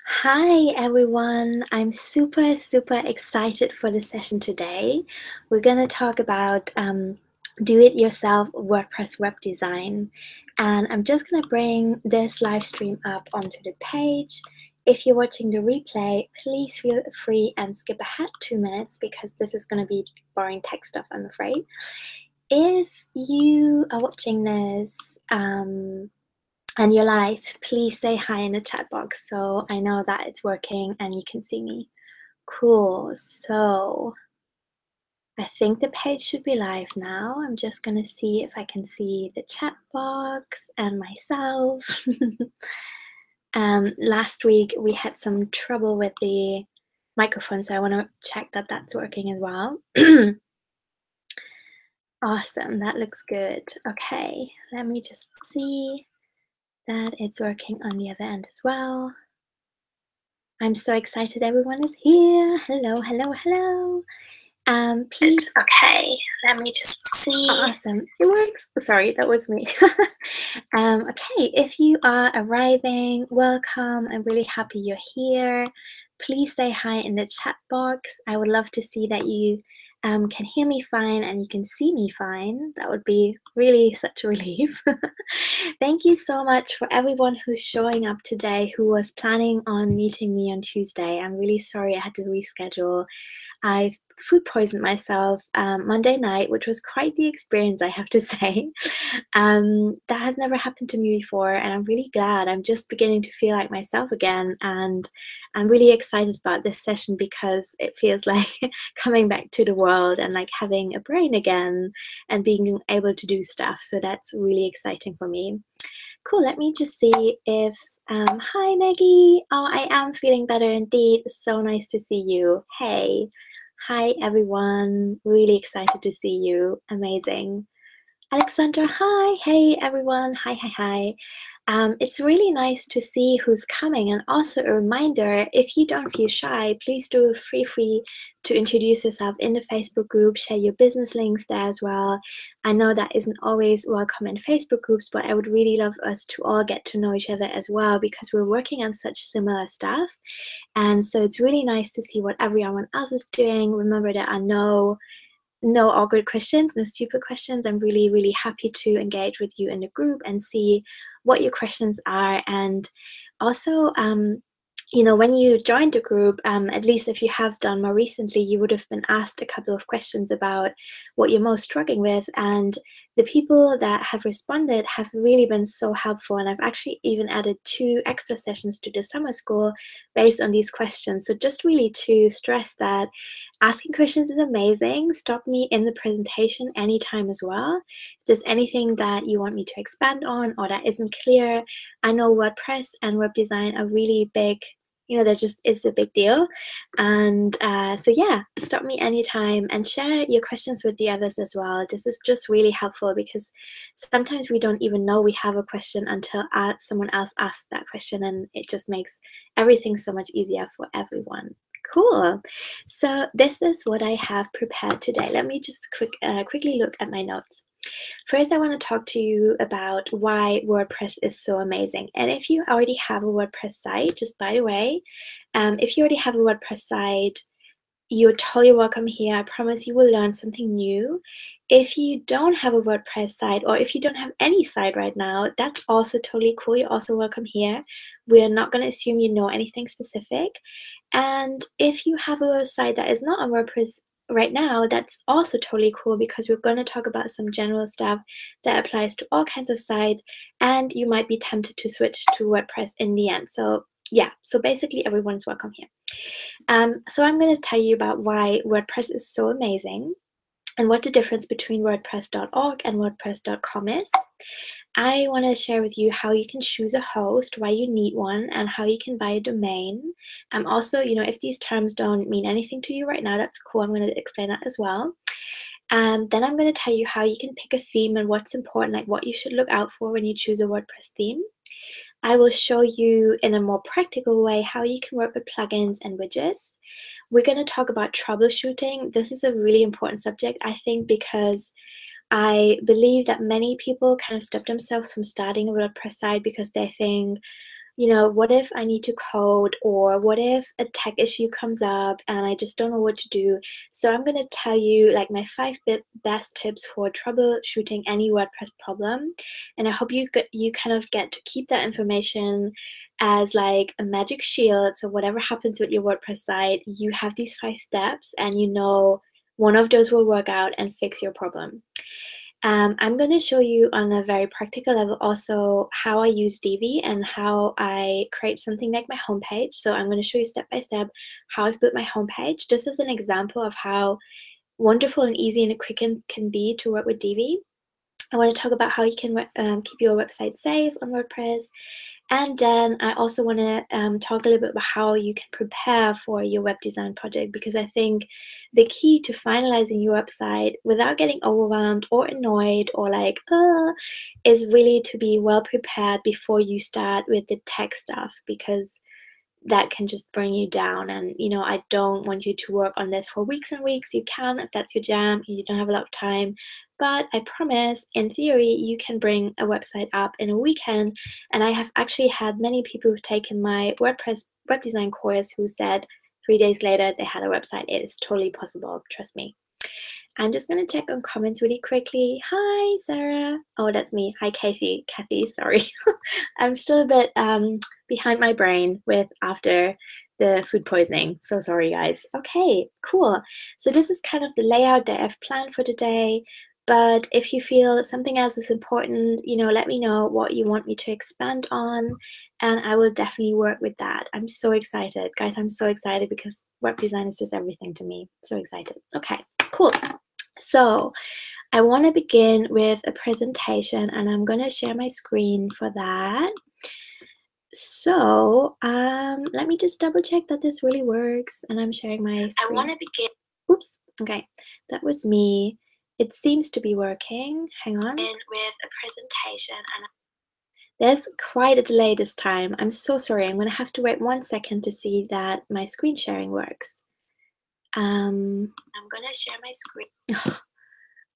Hi everyone, I'm super excited for the session today. We're going to talk about do-it-yourself WordPress web design, and I'm just going to bring this live stream up onto the page. If you're watching the replay, please feel free and skip ahead 2 minutes because this is going to be boring tech stuff, I'm afraid. If you are watching this and you're live, please say hi in the chat box so I know that it's working and you can see me. Cool, so I think the page should be live now. I'm just gonna see if I can see the chat box and myself. Last week we had some trouble with the microphone, so I wanna check that that's working as well. Awesome, that looks good. Okay, let me just see that it's working on the other end as well. I'm so excited everyone is here. Hello. Please. Okay, let me just see. Awesome, it works. Sorry, that was me. Okay, if you are arriving, welcome. I'm really happy you're here. Please say hi in the chat box. I would love to see that you can hear me fine and you can see me fine. That would be really such a relief. Thank you so much for everyone who's showing up today who was planning on meeting me on Tuesday. I'm really sorry I had to reschedule. I food poisoned myself Monday night, which was quite the experience, I have to say. That has never happened to me before, and I'm really glad. I'm just beginning to feel like myself again, and I'm really excited about this session because it feels like coming back to the world and like having a brain again and being able to do stuff. So that's really exciting for me. Cool, let me just see if, hi Maggie. Oh, I am feeling better indeed. So nice to see you. Hey. Hi everyone, really excited to see you. Amazing. Alexandra, hi. Hey everyone. Hi. It's really nice to see who's coming, and also a reminder, if you don't feel shy, please do feel free to introduce yourself in the Facebook group, share your business links there as well. I know that isn't always welcome in Facebook groups, but I would really love us to all get to know each other as well because we're working on such similar stuff. And so it's really nice to see what everyone else is doing. Remember, there are no awkward questions, no stupid questions. I'm really happy to engage with you in the group and see what your questions are. And also, when you joined the group, at least if you have done more recently, you would have been asked a couple of questions about what you're most struggling with. And the people that have responded have really been so helpful. And I've actually even added 2 extra sessions to the summer school based on these questions. So just really to stress that asking questions is amazing. Stop me in the presentation anytime as well. If there's anything that you want me to expand on or that isn't clear, I know WordPress and web design are really big. That just is a big deal. And so yeah, stop me anytime and share your questions with the others as well. This is just really helpful because sometimes we don't even know we have a question until someone else asks that question, and it just makes everything so much easier for everyone. Cool. So this is what I have prepared today. Let me just quickly look at my notes. First, I want to talk to you about why WordPress is so amazing. And if you already have a WordPress site, just by the way, if you already have a WordPress site, you're totally welcome here. I promise you will learn something new. If you don't have a WordPress site, or if you don't have any site right now, that's also totally cool. You're also welcome here. We're not going to assume you know anything specific. And if you have a site that is not on WordPress right now, that's also totally cool because we're going to talk about some general stuff that applies to all kinds of sites, and you might be tempted to switch to WordPress in the end. So yeah, so basically everyone's welcome here. So I'm going to tell you about why WordPress is so amazing and what the difference between WordPress.org and WordPress.com is. I want to share with you how you can choose a host, why you need one, and how you can buy a domain. Also, if these terms don't mean anything to you right now, that's cool. I'm going to explain that as well. Then I'm going to tell you how you can pick a theme and what's important, like what you should look out for when you choose a WordPress theme. I will show you in a more practical way how you can work with plugins and widgets. We're going to talk about troubleshooting. This is a really important subject, I think, because I believe that many people kind of stop themselves from starting a WordPress site because they think, you know, what if I need to code, or what if a tech issue comes up and I just don't know what to do? So I'm going to tell you like my best tips for troubleshooting any WordPress problem. And I hope you kind of get to keep that information as like a magic shield. So whatever happens with your WordPress site, you have these 5 steps and you know one of those will work out and fix your problem. I'm going to show you on a very practical level also how I use Divi and how I create something like my homepage. So I'm going to show you step by step how I've built my homepage, just as an example of how wonderful and easy and quick can be to work with Divi. I want to talk about how you can keep your website safe on WordPress. And then I also want to talk a little bit about how you can prepare for your web design project, because I think the key to finalizing your website without getting overwhelmed or annoyed or like, is really to be well prepared before you start with the tech stuff, because that can just bring you down. And you know, I don't want you to work on this for weeks and weeks. You can if that's your jam, you don't have a lot of time, but I promise in theory you can bring a website up in a weekend. And I have actually had many people who've taken my WordPress web design course who said 3 days later they had a website. It is totally possible, trust me. I'm just going to check on comments really quickly. Hi, Sarah. Oh, that's me. Hi, Kathy. Kathy, sorry. I'm still a bit behind my brain with after the food poisoning. So sorry, guys. Okay, cool. So this is kind of the layout that I've planned for today. But if you feel something else is important, you know, let me know what you want me to expand on, and I will definitely work with that. I'm so excited. Guys, I'm so excited because web design is just everything to me. So excited. Okay, cool. So I want to begin with a presentation, and I'm going to share my screen for that. So let me just double check that this really works, and I'm sharing my screen. I want to begin. Oops. Okay, that was me. It seems to be working. Hang on. With a presentation, and there's quite a delay this time. I'm so sorry. I'm going to have to wait 1 second to see that my screen sharing works. I'm going to share my screen.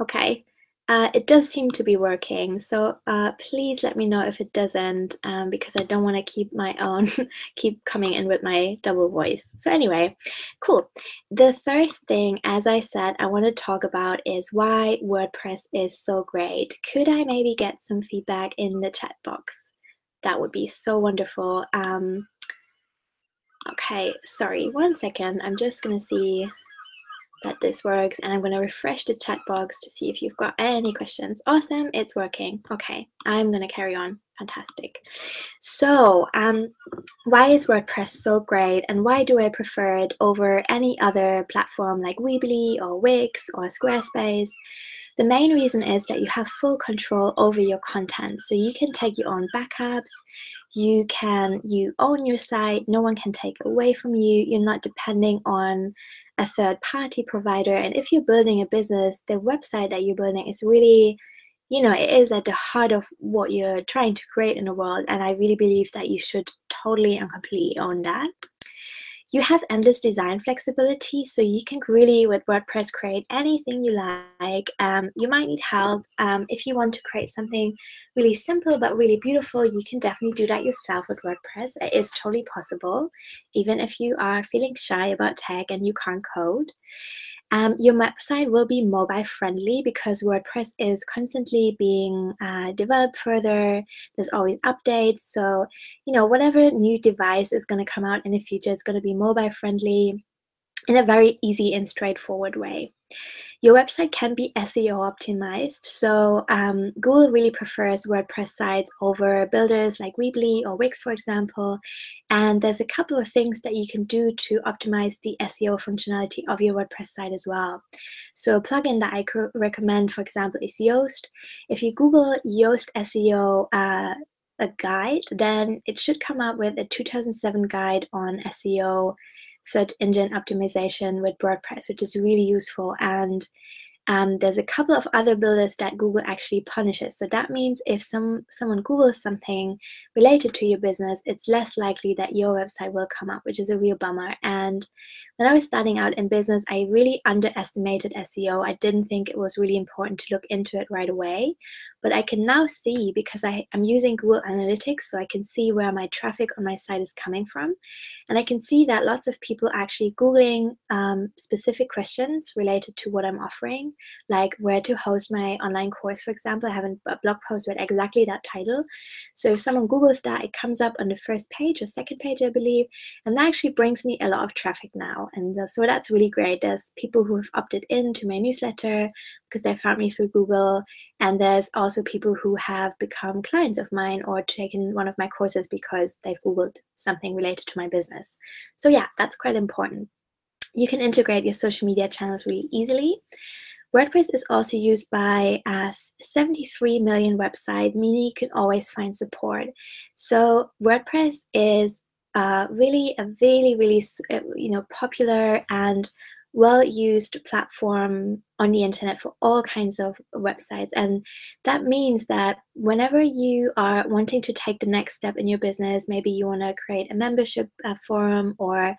Okay, it does seem to be working, so please let me know if it doesn't, because I don't want to keep my own, keep coming in with my double voice. So anyway, cool. The first thing, as I said, I want to talk about is why WordPress is so great. Could I maybe get some feedback in the chat box? That would be so wonderful. Okay, sorry, 1 second. I'm just going to see that this works, and I'm going to refresh the chat box to see if you've got any questions. Awesome, it's working. Okay, I'm going to carry on. Fantastic. So why is WordPress so great, and why do I prefer it over any other platform like Weebly or Wix or Squarespace? The main reason is that you have full control over your content. So you can take your own backups, you own your site, no one can take it away from you, you're not depending on a third-party provider. And if you're building a business, the website that you're building is really, you know, it is at the heart of what you're trying to create in the world. And I really believe that you should totally and completely own that. You have endless design flexibility, so you can really, with WordPress, create anything you like. You might need help. If you want to create something really simple but really beautiful, you can definitely do that yourself with WordPress. It is totally possible, even if you are feeling shy about tech and you can't code. Your website will be mobile friendly because WordPress is constantly being developed further. There's always updates. So, you know, whatever new device is going to come out in the future, it's going to be mobile friendly in a very easy and straightforward way. Your website can be SEO optimized, so Google really prefers WordPress sites over builders like Weebly or Wix, for example, and there's a couple of things that you can do to optimize the SEO functionality of your WordPress site as well. So a plugin that I could recommend, for example, is Yoast. If you Google Yoast SEO a guide, then it should come out with a 2007 guide on SEO search engine optimization with WordPress, which is really useful. And there's a couple of other builders that Google actually punishes. So that means if someone Googles something related to your business, it's less likely that your website will come up, which is a real bummer. And when I was starting out in business, I really underestimated SEO. I didn't think it was really important to look into it right away. But I can now see, because I'm using Google Analytics, so I can see where my traffic on my site is coming from. And I can see that lots of people are actually Googling specific questions related to what I'm offering, like where to host my online course, for example. I have a blog post with exactly that title. So if someone Googles that, it comes up on the first page or second page, I believe, and that actually brings me a lot of traffic now. And so that's really great. There's people who have opted into my newsletter because they found me through Google. And there's also people who have become clients of mine or taken one of my courses because they've Googled something related to my business. So yeah, that's quite important. You can integrate your social media channels really easily. WordPress is also used by 73 million websites, meaning you can always find support. So WordPress is really a really popular and well-used platform on the internet for all kinds of websites. And that means that whenever you are wanting to take the next step in your business, maybe you want to create a membership forum, or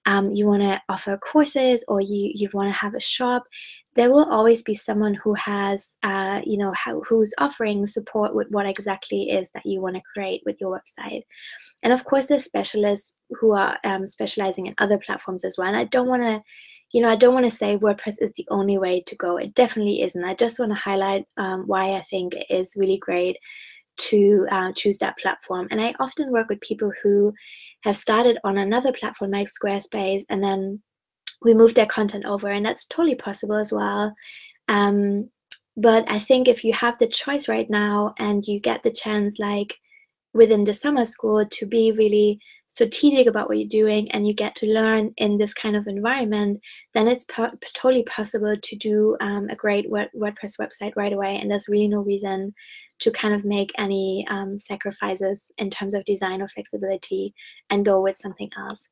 you want to offer courses, or you want to have a shop, there will always be someone who has, who's offering support with what exactly is that you want to create with your website. And of course, there's specialists who are specializing in other platforms as well. And I don't want to, I don't want to say WordPress is the only way to go. It definitely isn't. I just want to highlight why I think it is really great to choose that platform. And I often work with people who have started on another platform like Squarespace, and then we move their content over, and that's totally possible as well. But I think if you have the choice right now and you get the chance, like within the summer school, to be really strategic about what you're doing, and you get to learn in this kind of environment, then it's totally possible to do a great WordPress website right away. And there's really no reason to kind of make any sacrifices in terms of design or flexibility and go with something else.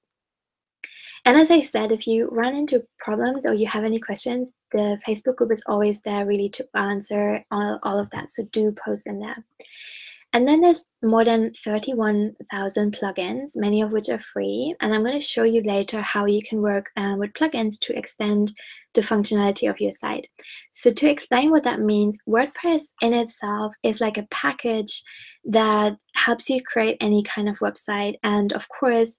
And as I said, if you run into problems or you have any questions, the Facebook group is always there really to answer all of that. So do post in there. And then there's more than 31,000 plugins, many of which are free. And I'm going to show you later how you can work with plugins to extend the functionality of your site. So to explain what that means, WordPress in itself is like a package that helps you create any kind of website. And of course,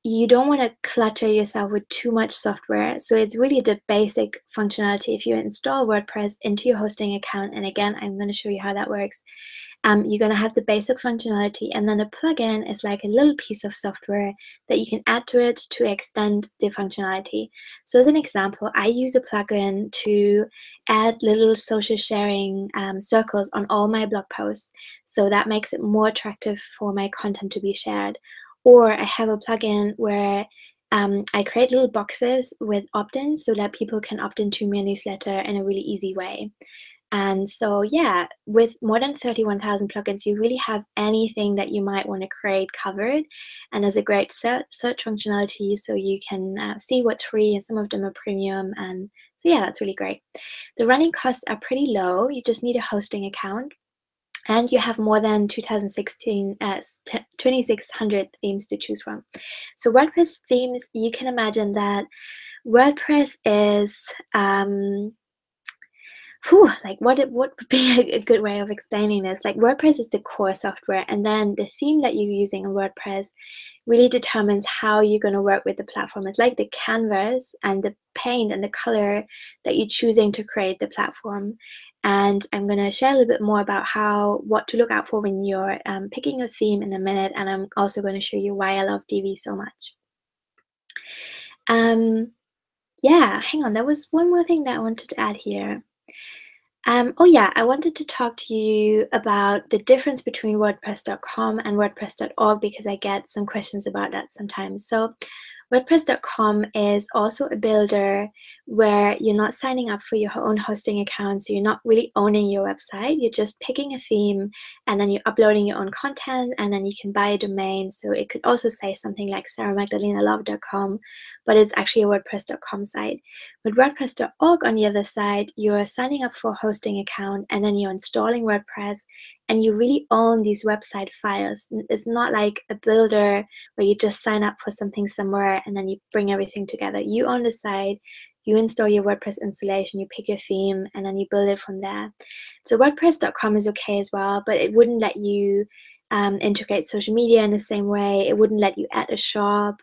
you don't want to clutter yourself with too much software. So it's really the basic functionality. If you install WordPress into your hosting account, and again, I'm going to show you how that works, you're going to have the basic functionality, and then a plugin is like a little piece of software that you can add to it to extend the functionality. So as an example, I use a plugin to add little social sharing circles on all my blog posts. So that makes it more attractive for my content to be shared. Or I have a plugin where I create little boxes with opt-ins so that people can opt into my newsletter in a really easy way. And so, yeah, with more than 31,000 plugins, you really have anything that you might want to create covered. And there's a great search functionality, so you can see what's free, and some of them are premium. And so, yeah, that's really great. The running costs are pretty low. You just need a hosting account. And you have more than 2,600 themes to choose from. So WordPress themes, you can imagine that WordPress is, like what would be a good way of explaining this? Like WordPress is the core software, and then the theme that you're using in WordPress really determines how you're going to work with the platform. It's like the canvas and the paint and the color that you're choosing to create the platform. And I'm going to share a little bit more about what to look out for when you're picking a theme in a minute. And I'm also going to show you why I love Divi so much. Yeah, hang on. There was one more thing that I wanted to add here. Oh yeah, I wanted to talk to you about the difference between WordPress.com and WordPress.org, because I get some questions about that sometimes. So WordPress.com is also a builder where you're not signing up for your own hosting account, so you're not really owning your website. You're just picking a theme, and then you're uploading your own content, and then you can buy a domain. So it could also say something like sarahmagdalenalove.com, but it's actually a WordPress.com site. With WordPress.org on the other side, you're signing up for a hosting account and then you're installing WordPress and you really own these website files. It's not like a builder where you just sign up for something somewhere and then you bring everything together. You own the site, you install your WordPress installation, you pick your theme, and then you build it from there. So WordPress.com is okay as well, but it wouldn't let you integrate social media in the same way. It wouldn't let you add a shop.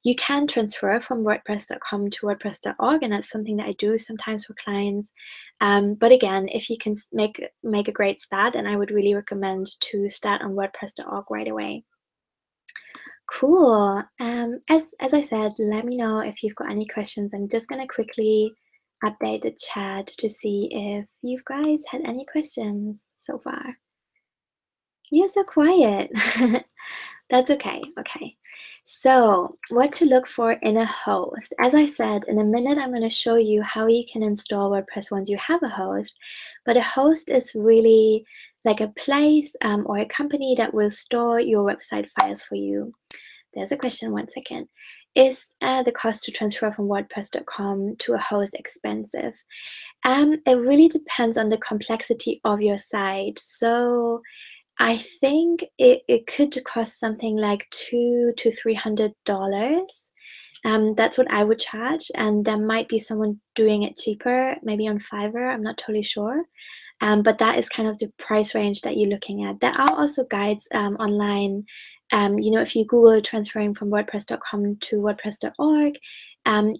You can transfer from WordPress.com to WordPress.org, and that's something that I do sometimes for clients. But again, if you can make a great start, then I would really recommend to start on WordPress.org right away. Cool. As I said, let me know if you've got any questions. I'm just gonna quickly update the chat to see if you guys had any questions so far. You're so quiet. That's okay. Okay. So, what to look for in a host? As I said, in a minute, I'm going to show you how you can install WordPress once you have a host. But a host is really like a place or a company that will store your website files for you. There's a question, 1 second. Is the cost to transfer from WordPress.com to a host expensive? It really depends on the complexity of your site. So, I think it could cost something like $200 to $300. That's what I would charge, and there might be someone doing it cheaper, maybe on Fiverr. I'm not totally sure. But that is kind of the price range that you're looking at. There are also guides online. If you Google transferring from WordPress.com to WordPress.org,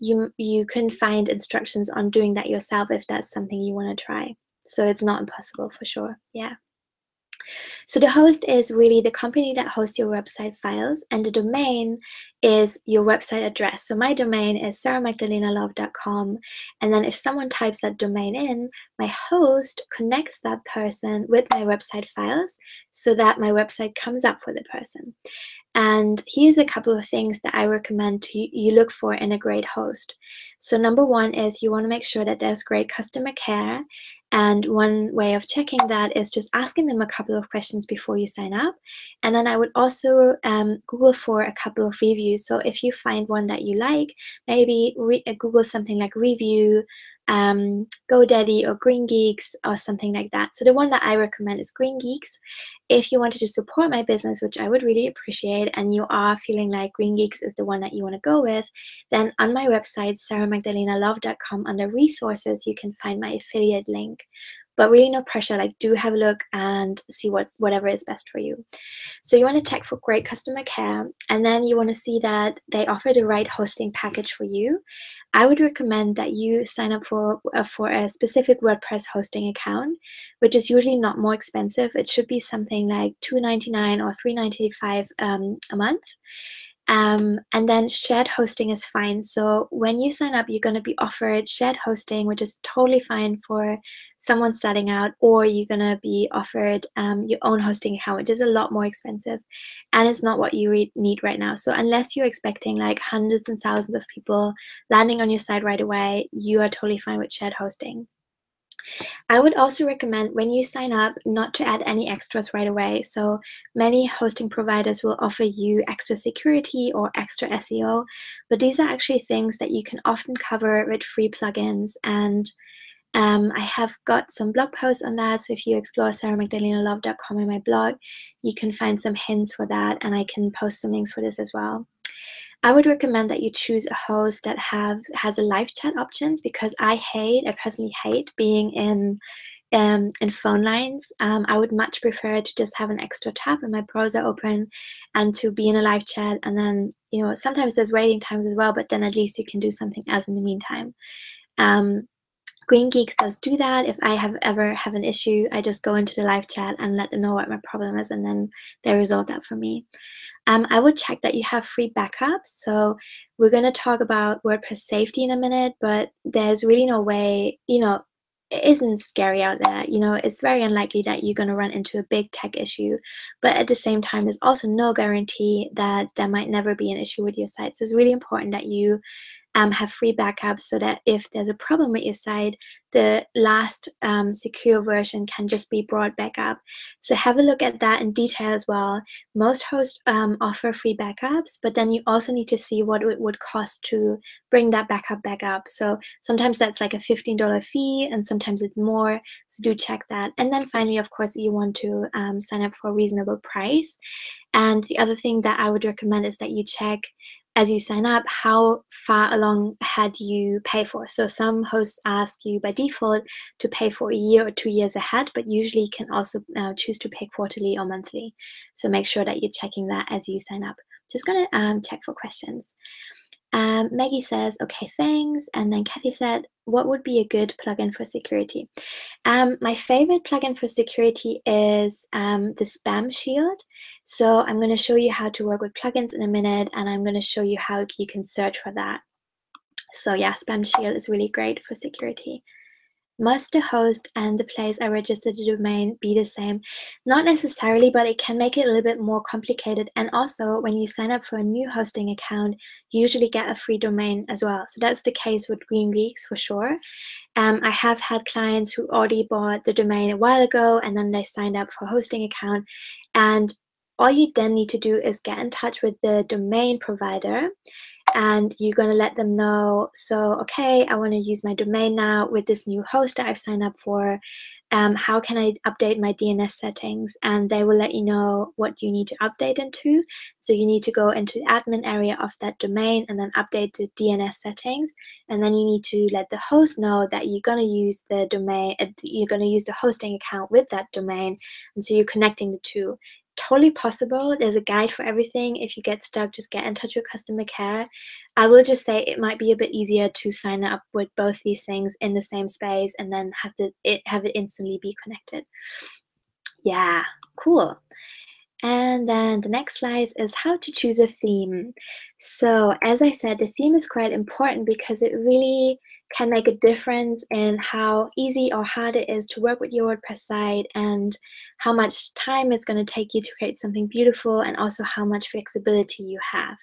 you can find instructions on doing that yourself if that's something you want to try. So it's not impossible for sure. Yeah. So the host is really the company that hosts your website files, and the domain is your website address. So my domain is sarahmagdalenalove.com, and then if someone types that domain in, my host connects that person with my website files so that my website comes up for the person. And here's a couple of things that I recommend you look for in a great host. So number one is you want to make sure that there's great customer care. And one way of checking that is just asking them a couple of questions before you sign up. And then I would also Google for a couple of reviews. So if you find one that you like, maybe Google something like review, GoDaddy or Green Geeks or something like that. So the one that I recommend is Green Geeks. If you wanted to support my business, which I would really appreciate, and you are feeling like Green Geeks is the one that you want to go with, then on my website, sarahmagdalenalove.com, under resources, you can find my affiliate link. But really no pressure, like do have a look and see whatever is best for you. So you want to check for great customer care, and then you want to see that they offer the right hosting package for you. I would recommend that you sign up for a specific WordPress hosting account, which is usually not more expensive. It should be something like $2.99 or $3.95 a month. And then shared hosting is fine. So when you sign up, you're going to be offered shared hosting, which is totally fine for someone starting out, or you're going to be offered your own hosting account, which is a lot more expensive, and it's not what you need right now. So unless you're expecting like hundreds and thousands of people landing on your site right away, you are totally fine with shared hosting. I would also recommend when you sign up not to add any extras right away. So many hosting providers will offer you extra security or extra SEO, but these are actually things that you can often cover with free plugins. And I have got some blog posts on that. So if you explore sarahmagdalenalove.com in my blog, you can find some hints for that, and I can post some links for this as well. I would recommend that you choose a host that has a live chat options, because I personally hate being in phone lines. I would much prefer to just have an extra tab in my browser open and to be in a live chat. And then, sometimes there's waiting times as well, but then at least you can do something else in the meantime. Green Geeks does do that. If I ever have an issue, I just go into the live chat and let them know what my problem is, and then they resolve that for me. I would check that you have free backups. So we're going to talk about WordPress safety in a minute, but there's really no way, it isn't scary out there. It's very unlikely that you're going to run into a big tech issue, but at the same time, there's also no guarantee that there might never be an issue with your site. So it's really important that you have free backups so that if there's a problem with your site, the last secure version can just be brought back up. So have a look at that in detail as well. Most hosts offer free backups, but then you also need to see what it would cost to bring that backup back up. So sometimes that's like a $15 fee, and sometimes it's more. So do check that. And then finally, of course, you want to sign up for a reasonable price. And the other thing that I would recommend is that you check as you sign up how far along ahead you pay for. So some hosts ask you by default to pay for a year or 2 years ahead, but usually you can also choose to pay quarterly or monthly. So make sure that you're checking that as you sign up. Just gonna check for questions. Maggie says, okay, thanks. And then Kathy said, what would be a good plugin for security? My favorite plugin for security is the Spam Shield. So I'm going to show you how to work with plugins in a minute, and I'm going to show you how you can search for that. So yeah, Spam Shield is really great for security. Must the host and the place I registered the domain be the same? Not necessarily, but it can make it a little bit more complicated. And also, when you sign up for a new hosting account, you usually get a free domain as well. So that's the case with Green Geeks for sure. I have had clients who already bought the domain a while ago, and then they signed up for a hosting account. And all you then need to do is get in touch with the domain provider, and you're going to let them know, so okay, I want to use my domain now with this new host that I've signed up for. How can I update my DNS settings? And they will let you know what you need to update into. So you need to go into the admin area of that domain and then update the DNS settings. And then you need to let the host know that you're going to use the domain, you're going to use the hosting account with that domain. And so you're connecting the two. Totally possible. There's a guide for everything. If you get stuck, just get in touch with customer care. I will just say it might be a bit easier to sign up with both these things in the same space and then have it instantly be connected. Yeah, cool. And then the next slide is how to choose a theme. So as I said, the theme is quite important because it really can make a difference in how easy or hard it is to work with your WordPress site, and how much time it's going to take you to create something beautiful, and also how much flexibility you have.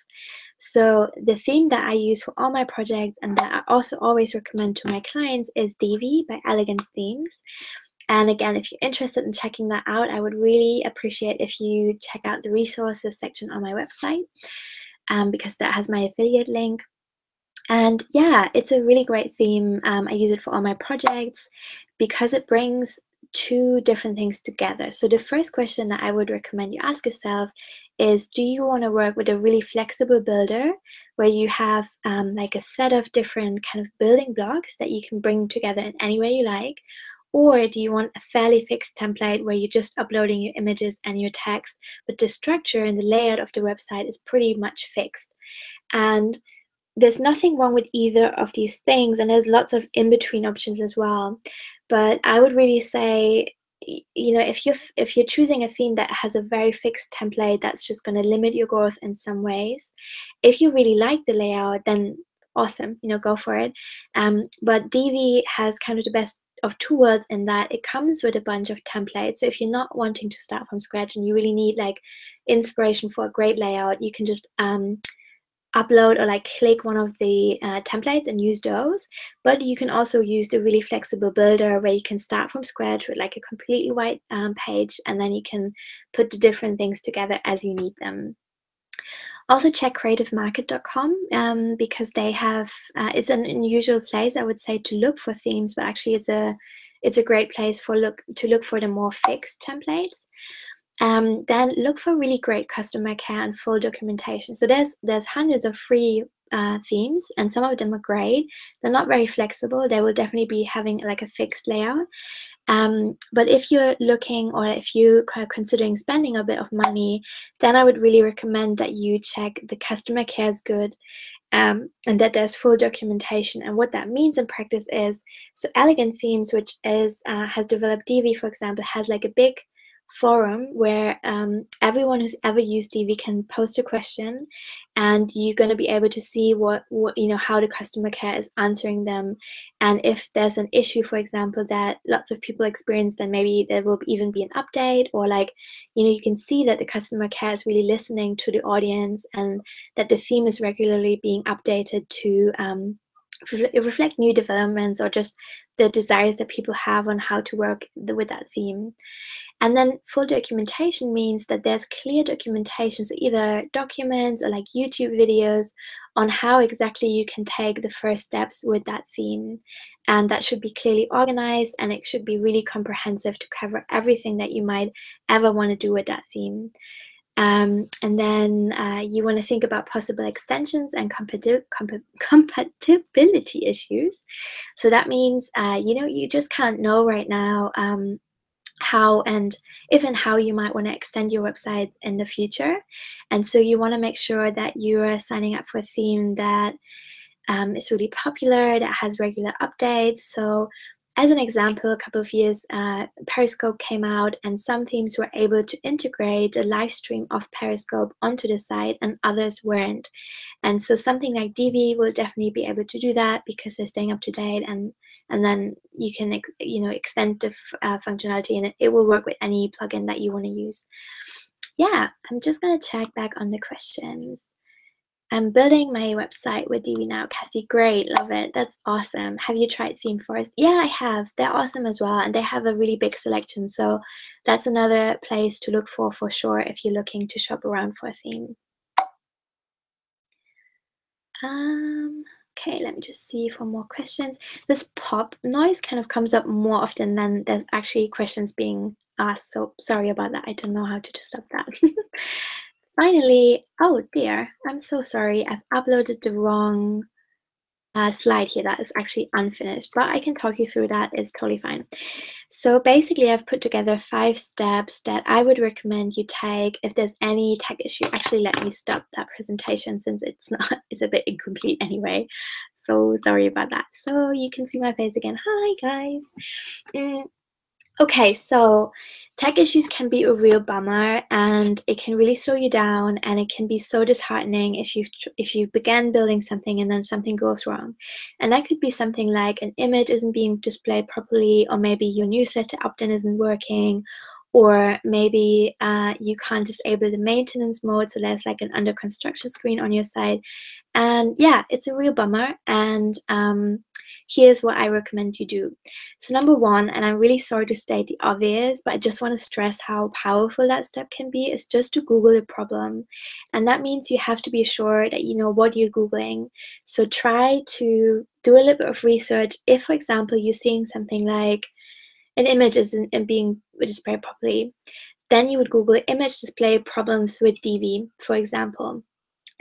So the theme that I use for all my projects and that I also always recommend to my clients is Divi by Elegance Themes. And again, if you're interested in checking that out, I would really appreciate if you check out the resources section on my website, because that has my affiliate link. And yeah, it's a really great theme. I use it for all my projects because it brings two different things together. So the first question that I would recommend you ask yourself is, do you want to work with a really flexible builder where you have like a set of different kind of building blocks that you can bring together in any way you like? Or do you want a fairly fixed template where you're just uploading your images and your text, but the structure and the layout of the website is pretty much fixed? And there's nothing wrong with either of these things, and there's lots of in-between options as well. But I would really say, you know, if you're choosing a theme that has a very fixed template, that's just going to limit your growth in some ways. If you really like the layout, then awesome, you know, go for it. But Divi has kind of the best of two worlds in that it comes with a bunch of templates. So if you're not wanting to start from scratch and you really need like inspiration for a great layout, you can just upload or like click one of the templates and use those. But you can also use the really flexible builder where you can start from scratch with like a completely white page, and then you can put the different things together as you need them. Also check creativemarket.com because they have, it's an unusual place, I would say, to look for themes, but actually it's a great place to look for the more fixed templates. Then look for really great customer care and full documentation. So there's hundreds of free themes, and some of them are great. They're not very flexible. They will definitely be having like a fixed layout. But if you're looking, or if you're kind of considering spending a bit of money, then I would really recommend that you check the customer care is good, and that there's full documentation. And what that means in practice is, so Elegant Themes, which is has developed Divi, for example, has like a big forum where everyone who's ever used Divi can post a question, and you're going to be able to see what how the customer care is answering them. And if there's an issue, for example, that lots of people experience, then maybe there will even be an update, or like you can see that the customer care is really listening to the audience, and that the theme is regularly being updated to reflect new developments or just the desires that people have on how to work with that theme. And then full documentation means that there's clear documentation, so either documents or like YouTube videos on how exactly you can take the first steps with that theme. And that should be clearly organized, and it should be really comprehensive to cover everything that you might ever want to do with that theme. And then you want to think about possible extensions and compatibility issues. So that means, you just can't know right now how and if and how you might want to extend your website in the future. And so you want to make sure that you are signing up for a theme that is really popular, that has regular updates. So as an example, a couple of years, Periscope came out, and some themes were able to integrate the live stream of Periscope onto the site, and others weren't. And so something like Divi will definitely be able to do that because they're staying up to date, and then you can extend the functionality, and it will work with any plugin that you want to use. Yeah, I'm just gonna check back on the questions. I'm building my website with Divi now. Kathy, great, love it. That's awesome. Have you tried ThemeForest? Yeah, I have. They're awesome as well, and they have a really big selection. So that's another place to look for sure if you're looking to shop around for a theme. Okay, let me just see for more questions. This pop noise kind of comes up more often than there's actually questions being asked. So sorry about that. I don't know how to stop that. Finally, oh dear, I'm so sorry. I've uploaded the wrong slide here. That is actually unfinished, but I can talk you through that. It's totally fine. So basically, I've put together 5 steps that I would recommend you take if there's any tech issue. Actually, let me stop that presentation since it's a bit incomplete anyway. So sorry about that. So you can see my face again. Hi, guys. Okay, so tech issues can be a real bummer, and it can really slow you down, and it can be so disheartening if you began building something and then something goes wrong. And that could be something like an image isn't being displayed properly, or maybe your newsletter opt-in isn't working, or maybe you can't disable the maintenance mode, so there's like an under construction screen on your site. And yeah, it's a real bummer, and here's what I recommend you do. So number one, and I'm really sorry to state the obvious, but I just want to stress how powerful that step can be, is just to Google the problem. And that means you have to be sure that you know what you're Googling. So try to do a little bit of research. If, for example, you're seeing something like an image isn't being displayed properly, then you would Google image display problems with Divi, for example.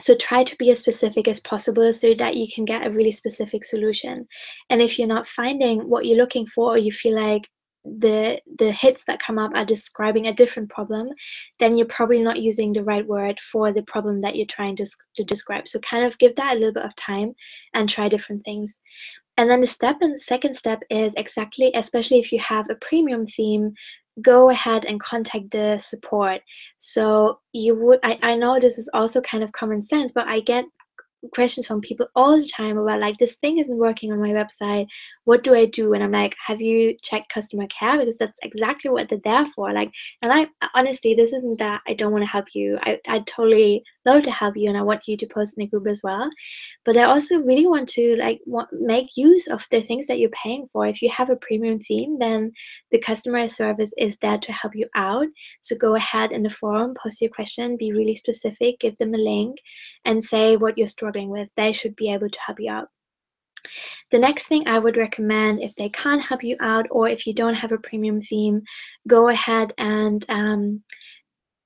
So try to be as specific as possible so that you can get a really specific solution. And if you're not finding what you're looking for, or you feel like the hits that come up are describing a different problem, then you're probably not using the right word for the problem that you're trying to describe. So kind of give that a little bit of time and try different things. And then the second step is exactly, especially if you have a premium theme, go ahead and contact the support. So I know this is also kind of common sense, but I get questions from people all the time about like, this thing isn't working on my website, what do I do? And I'm like, have you checked customer care? Because that's exactly what they're there for. Like, and I honestly, this isn't that I don't want to help you. I totally love to help you, and I want you to post in the group as well. But I also really want to make use of the things that you're paying for. If you have a premium theme, then the customer service is there to help you out. So go ahead in the forum, post your question, be really specific, give them a link, and say what you're struggling with. They should be able to help you out. The next thing I would recommend, if they can't help you out, or if you don't have a premium theme, go ahead and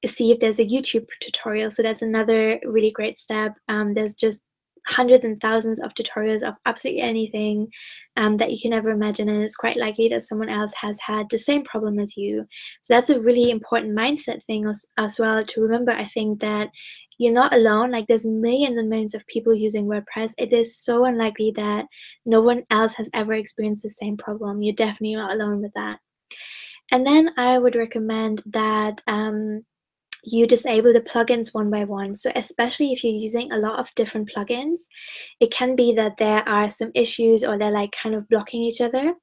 see if there's a YouTube tutorial. So that's another really great step. There's just hundreds and thousands of tutorials of absolutely anything that you can ever imagine, and it's quite likely that someone else has had the same problem as you. So that's a really important mindset thing as well to remember. I think that you're not alone. Like, there's millions and millions of people using WordPress. It is so unlikely that no one else has ever experienced the same problem. You're definitely not alone with that. And then I would recommend that you disable the plugins one by one. So especially if you're using a lot of different plugins, it can be that there are some issues or they're like kind of blocking each other.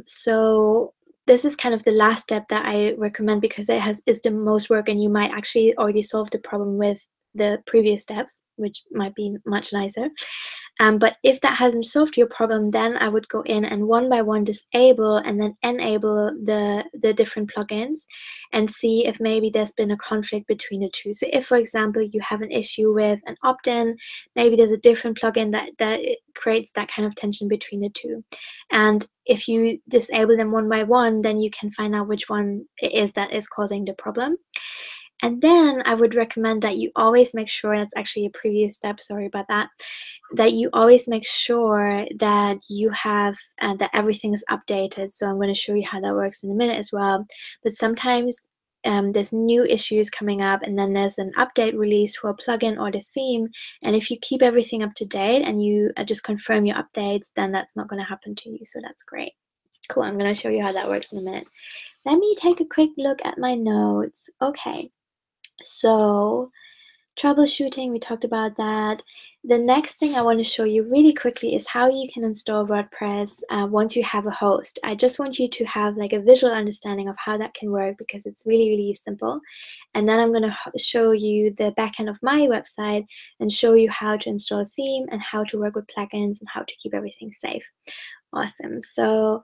So this is kind of the last step that I recommend because is the most work, and you might actually already solve the problem with the previous steps, which might be much nicer. But if that hasn't solved your problem, then I would go in and one by one disable and then enable the different plugins and see if maybe there's been a conflict between the two. So if, for example, you have an issue with an opt-in, maybe there's a different plugin that it creates that kind of tension between the two. And if you disable them one by one, then you can find out which one it is that is causing the problem. And then I would recommend that you always make sure, that's actually a previous step, sorry about that, that you always make sure that you have, that everything is updated. So I'm going to show you how that works in a minute as well. But sometimes there's new issues coming up, and then there's an update release for a plugin or the theme. And if you keep everything up to date and you just confirm your updates, then that's not going to happen to you. So that's great. Cool, I'm going to show you how that works in a minute. Let me take a quick look at my notes. Okay. So, troubleshooting, we talked about that. The next thing I want to show you really quickly is how you can install WordPress once you have a host. I just want you to have like a visual understanding of how that can work because it's really, really simple. And then I'm going to show you the backend of my website and show you how to install a theme and how to work with plugins and how to keep everything safe. Awesome. So,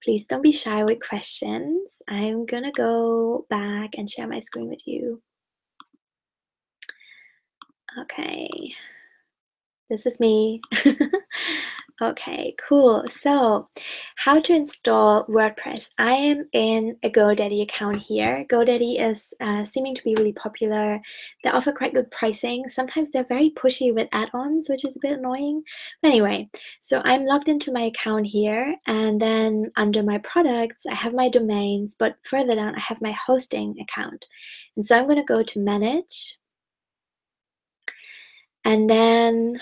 please don't be shy with questions. I'm going to go back and share my screen with you. Okay, this is me. Okay, cool. So, how to install WordPress. I am in a GoDaddy account here. GoDaddy is seeming to be really popular. They offer quite good pricing. Sometimes they're very pushy with add-ons, which is a bit annoying. But anyway, so I'm logged into my account here, and then under my products, I have my domains, but further down, I have my hosting account. And so I'm going to go to Manage. And then,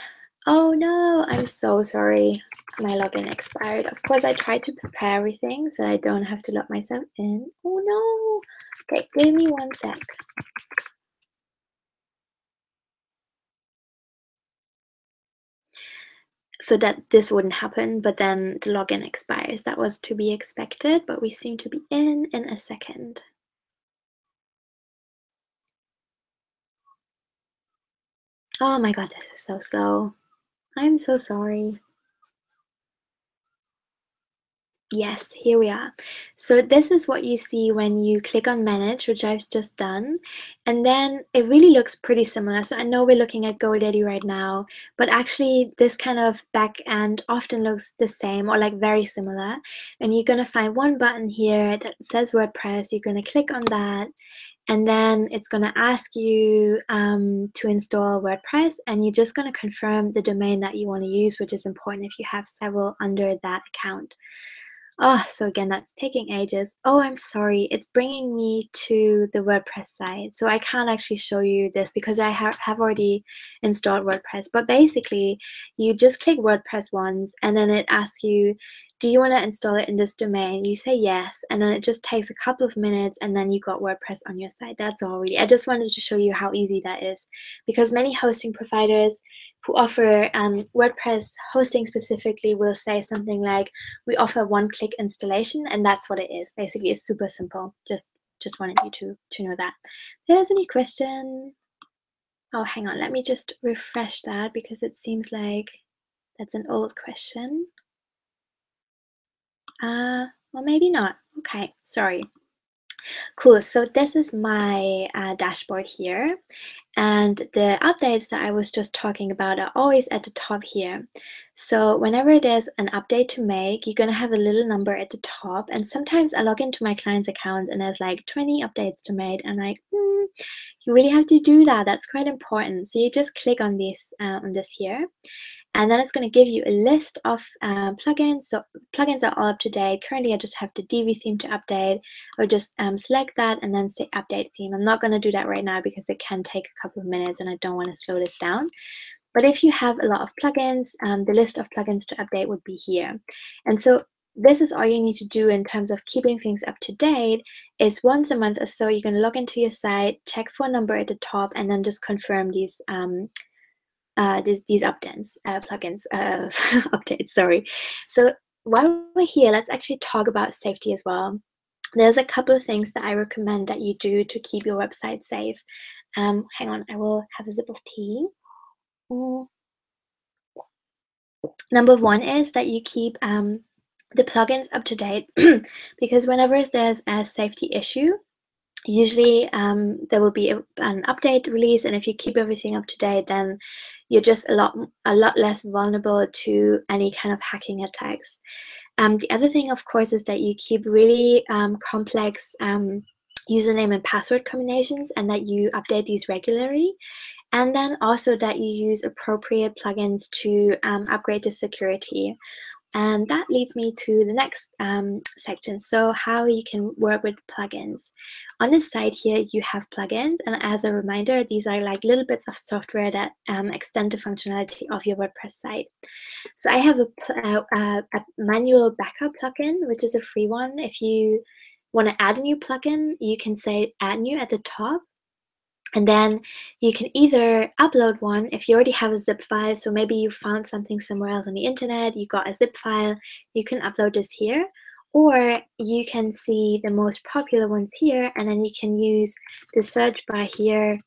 oh no, I'm so sorry. My login expired. Of course, I tried to prepare everything so I don't have to log myself in. Oh no. Okay, give me one sec. So that this wouldn't happen, but then the login expires. That was to be expected, but we seem to be in a second. Oh my god, this is so slow. I'm so sorry. Yes, here we are. So this is what you see when you click on Manage, which I've just done. And then it really looks pretty similar. So I know we're looking at GoDaddy right now, but actually this kind of back end often looks the same or like very similar. And you're going to find one button here that says WordPress. You're going to click on that. And then it's going to ask you to install WordPress, and you're just going to confirm the domain that you want to use, which is important if you have several under that account. Oh, so again, that's taking ages. Oh, I'm sorry. It's bringing me to the WordPress site. So I can't actually show you this because I have already installed WordPress. But basically, you just click WordPress once and then it asks you, do you want to install it in this domain? You say yes, and then it just takes a couple of minutes and then you got WordPress on your site. That's all really. I just wanted to show you how easy that is because many hosting providers who offer WordPress hosting specifically will say something like, we offer one-click installation, and that's what it is. Basically, it's super simple. Just wanted you to know that. If there's any question? Oh, hang on. Let me just refresh that because it seems like that's an old question. Well, maybe not. Okay, sorry. Cool. So this is my dashboard here. And the updates that I was just talking about are always at the top here. So whenever there's an update to make, you're going to have a little number at the top. And sometimes I log into my client's account and there's like 20 updates to make. And like, you really have to do that. That's quite important. So you just click on this here. And then it's going to give you a list of plugins. So plugins are all up to date. Currently, I just have the Divi theme to update. I'll just select that and then say update theme. I'm not going to do that right now because it can take a couple of minutes and I don't want to slow this down. But if you have a lot of plugins, the list of plugins to update would be here. And so this is all you need to do in terms of keeping things up to date. Is once a month or so, you're gonna log into your site, check phone number at the top, and then just confirm these these updates, plugins, updates. Sorry. So while we're here, let's actually talk about safety as well. There's a couple of things that I recommend that you do to keep your website safe. Hang on, I will have a sip of tea. Mm. Number one is that you keep the plugins up to date because whenever there's a safety issue, usually there will be an update release, and if you keep everything up to date, then you're just a lot less vulnerable to any kind of hacking attacks. The other thing, of course, is that you keep really complex username and password combinations, and that you update these regularly. And then also that you use appropriate plugins to upgrade the security. And that leads me to the next section. So how you can work with plugins. On this side here, you have plugins. And as a reminder, these are like little bits of software that extend the functionality of your WordPress site. So I have a manual backup plugin, which is a free one. If you want to add a new plugin, you can say add new at the top. And then you can either upload one if you already have a zip file. So maybe you found something somewhere else on the internet, you got a zip file, you can upload this here. Or you can see the most popular ones here, and then you can use the search bar here.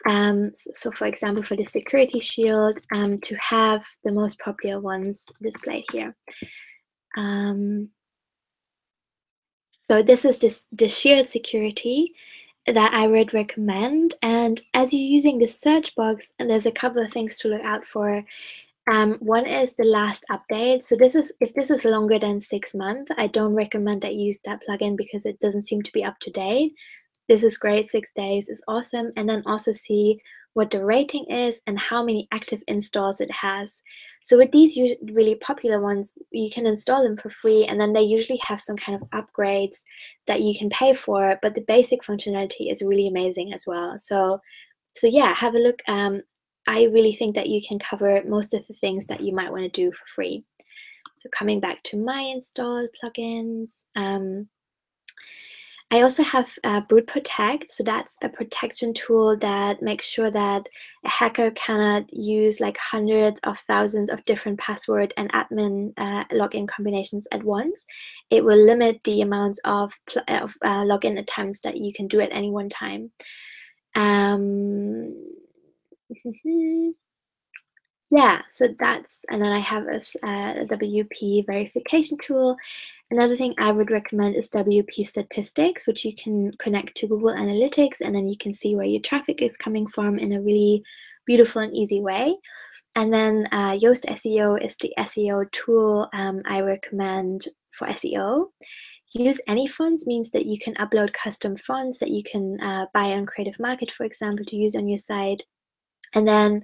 So for example, for the security shield, to have the most popular ones displayed here. So this is the shield security that I would recommend. And as you're using the search box, and there's a couple of things to look out for. One is the last update. So if this is longer than 6 months, I don't recommend that you use that plugin because it doesn't seem to be up to date. This is great, 6 days is awesome. And then also see what the rating is and how many active installs it has. So with these really popular ones, you can install them for free, and then they usually have some kind of upgrades that you can pay for, but the basic functionality is really amazing as well. So yeah, have a look. I really think that you can cover most of the things that you might want to do for free. So coming back to my installed plugins, I also have Boot Protect. So that's a protection tool that makes sure that a hacker cannot use like hundreds of thousands of different password and admin login combinations at once. It will limit the amounts of login attempts that you can do at any one time. Yeah, so and then I have a WP verification tool. Another thing I would recommend is WP Statistics, which you can connect to Google Analytics, and then you can see where your traffic is coming from in a really beautiful and easy way. And then Yoast SEO is the SEO tool I recommend for SEO. Use any fonts means that you can upload custom fonts that you can buy on Creative Market, for example, to use on your site. And then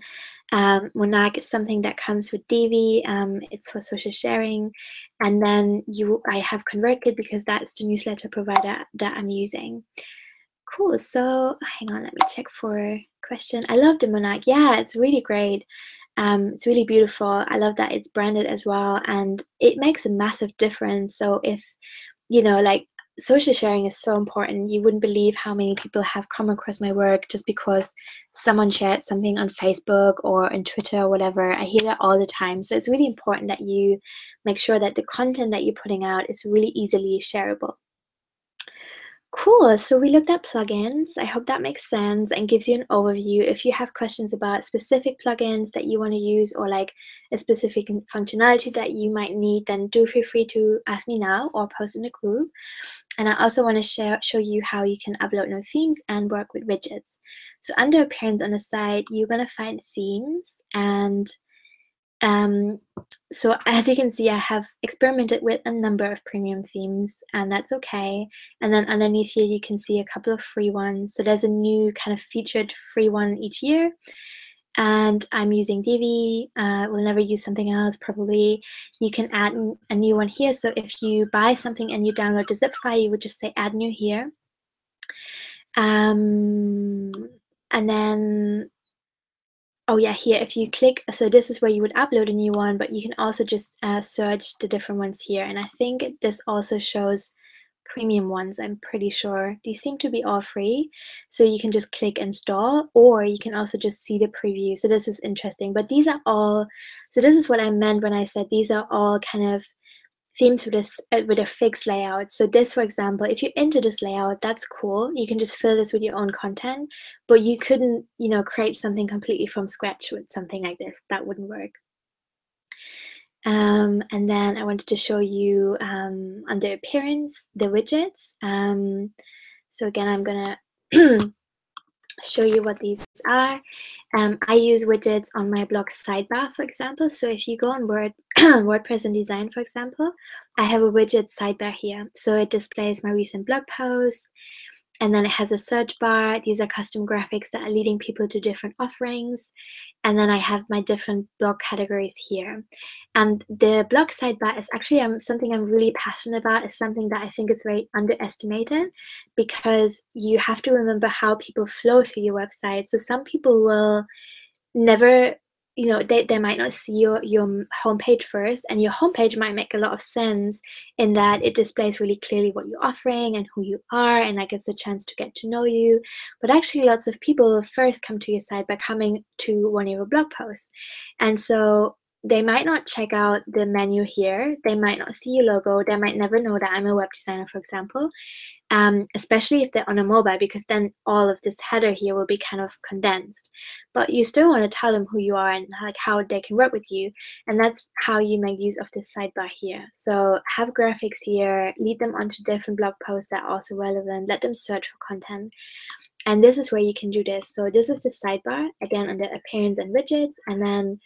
Monarch is something that comes with Divi. It's for social sharing. And then I have ConvertKit because that's the newsletter provider that I'm using. Cool. So hang on, let me check for a question. I love the Monarch. Yeah, it's really great. It's really beautiful. I love that it's branded as well, and it makes a massive difference. So if, like, social sharing is so important. You wouldn't believe how many people have come across my work just because someone shared something on Facebook or on Twitter or whatever. I hear that all the time. So it's really important that you make sure that the content that you're putting out is really easily shareable. Cool. So we looked at plugins. I hope that makes sense and gives you an overview. If you have questions about specific plugins that you want to use, or like a specific functionality that you might need, then do feel free to ask me now or post in the group. And I also want to show you how you can upload new themes and work with widgets. So under appearance on the site, you're going to find themes. And so as you can see, I have experimented with a number of premium themes, and that's okay. And then underneath here, you can see a couple of free ones. So there's a new kind of featured free one each year. And I'm using Divi. We'll never use something else, probably. You can add a new one here. So if you buy something and you download the zip file, you would just say add new here. And then Oh yeah, here, if you click, so this is where you would upload a new one, but you can also just search the different ones here. And I think this also shows premium ones, I'm pretty sure. These seem to be all free. So you can just click install, or you can also just see the preview. So this is interesting, but these are all, so this is what I meant when I said these are all kind of themes with a fixed layout. So this, for example, if you're into this layout, that's cool. You can just fill this with your own content, but you couldn't, create something completely from scratch with something like this. That wouldn't work. And then I wanted to show you under appearance, the widgets. So again, I'm gonna show you what these are. I use widgets on my blog sidebar, for example. So if you go on WordPress and design, for example, I have a widget sidebar here. So it displays my recent blog posts, and then it has a search bar. These are custom graphics that are leading people to different offerings. And then I have my different blog categories here. And the blog sidebar is actually something I'm really passionate about. It's something that I think is very underestimated, because you have to remember how people flow through your website. So some people will never, they might not see your homepage first, and your homepage might make a lot of sense in that it displays really clearly what you're offering and who you are, and that gets a chance to get to know you. But actually lots of people first come to your site by coming to one of your blog posts, and so they might not check out the menu here, they might not see your logo, they might never know that I'm a web designer, for example. Especially if they're on a mobile, because then all of this header here will be kind of condensed. But you still want to tell them who you are and like how they can work with you, and that's how you make use of this sidebar here. So have graphics here, lead them onto different blog posts that are also relevant, let them search for content, and this is where you can do this. So this is the sidebar, again under appearance and widgets, and then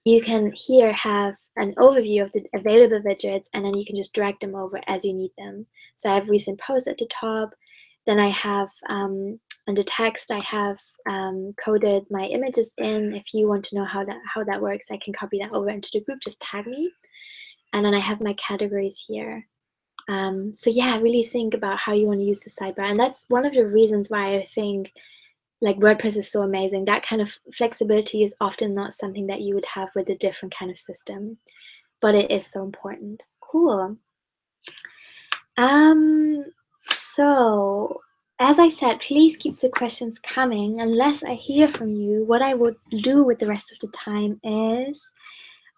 you can here have an overview of the available widgets, and then you can just drag them over as you need them. So I have recent posts at the top. Then I have under text, I have coded my images in. If you want to know how that works, I can copy that over into the group. Just tag me. And then I have my categories here. So yeah, really think about how you want to use the sidebar, and that's one of the reasons why I think like WordPress is so amazing. That kind of flexibility is often not something that you would have with a different kind of system, but it is so important. Cool. So as I said, please keep the questions coming. Unless I hear from you, what I would do with the rest of the time is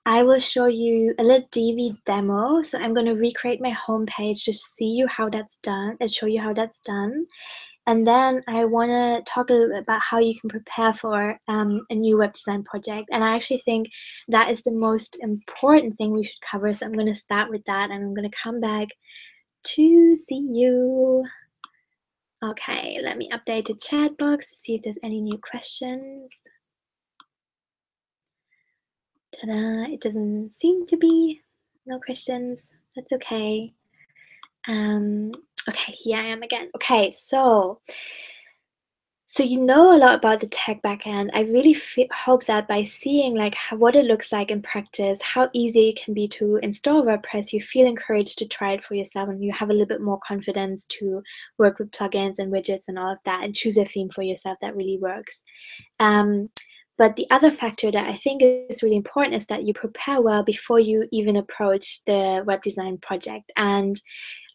I will show you a little DV demo. So I'm going to recreate my homepage to see you how that's done and show you how that's done. And then I want to talk a little bit about how you can prepare for a new web design project. And I actually think that is the most important thing we should cover. So I'm going to start with that, and I'm going to come back to see you. Okay, let me update the chat box to see if there's any new questions. Ta-da, it doesn't seem to be. No questions. That's okay. Okay, here I am again. Okay, so you know a lot about the tech backend. I really hope that by seeing like what it looks like in practice, how easy it can be to install WordPress, you feel encouraged to try it for yourself, and you have a little bit more confidence to work with plugins and widgets and all of that, and choose a theme for yourself that really works. But the other factor that I think is really important is that you prepare well before you even approach the web design project. And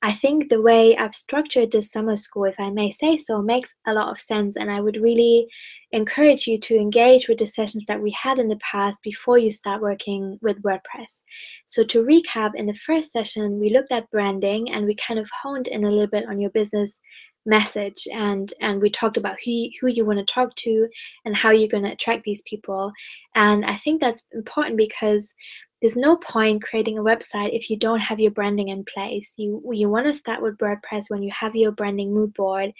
I think the way I've structured this summer school, if I may say so, makes a lot of sense. And I would really encourage you to engage with the sessions that we had in the past before you start working with WordPress. So to recap, in the first session, we looked at branding, and we kind of honed in a little bit on your business message, and we talked about who you want to talk to and how you're going to attract these people. And I think that's important, because there's no point creating a website if you don't have your branding in place. You want to start with WordPress when you have your branding mood board,